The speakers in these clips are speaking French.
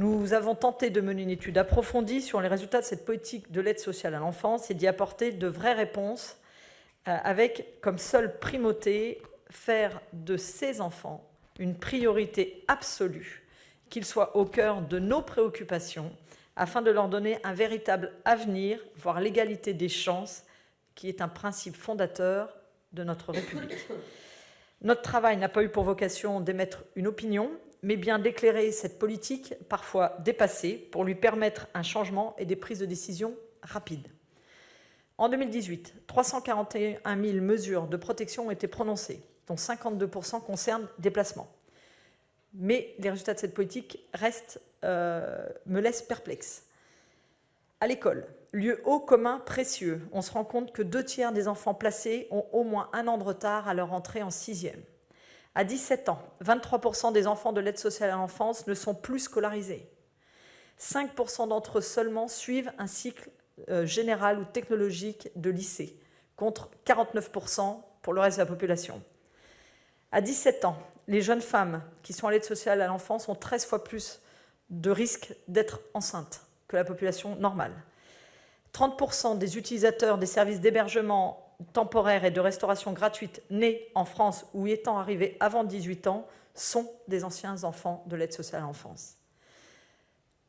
Nous avons tenté de mener une étude approfondie sur les résultats de cette politique de l'aide sociale à l'enfance et d'y apporter de vraies réponses avec comme seule primauté faire de ces enfants une priorité absolue, qu'ils soient au cœur de nos préoccupations, afin de leur donner un véritable avenir, voire l'égalité des chances, qui est un principe fondateur de notre République. Notre travail n'a pas eu pour vocation d'émettre une opinion, mais bien d'éclairer cette politique parfois dépassée pour lui permettre un changement et des prises de décision rapides. En 2018, 341 000 mesures de protection ont été prononcées, dont 52% concernent des placements. Mais les résultats de cette politique me laissent perplexe. À l'école, lieu ô commun précieux, on se rend compte que 2/3 des enfants placés ont au moins un an de retard à leur entrée en 6e. À 17 ans, 23% des enfants de l'aide sociale à l'enfance ne sont plus scolarisés. 5% d'entre eux seulement suivent un cycle général ou technologique de lycée, contre 49% pour le reste de la population. À 17 ans, les jeunes femmes qui sont à l'aide sociale à l'enfance ont 13 fois plus de risques d'être enceintes que la population normale. 30% des utilisateurs des services d'hébergement temporaire et de restauration gratuite nés en France ou y étant arrivés avant 18 ans sont des anciens enfants de l'aide sociale à l'enfance.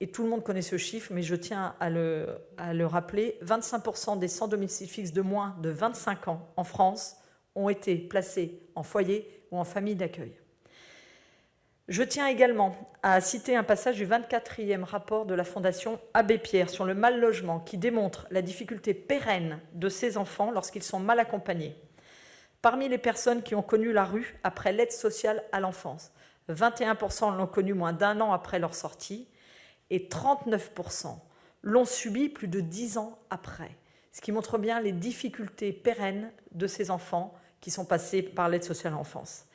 Et tout le monde connaît ce chiffre, mais je tiens à le rappeler, 25% des sans domicile fixe de moins de 25 ans en France ont été placés en foyer ou en famille d'accueil. Je tiens également à citer un passage du 24e rapport de la Fondation Abbé Pierre sur le mal-logement qui démontre la difficulté pérenne de ces enfants lorsqu'ils sont mal accompagnés. Parmi les personnes qui ont connu la rue après l'aide sociale à l'enfance, 21% l'ont connue moins d'1 an après leur sortie et 39% l'ont subi plus de 10 ans après, ce qui montre bien les difficultés pérennes de ces enfants qui sont passés par l'aide sociale à l'enfance.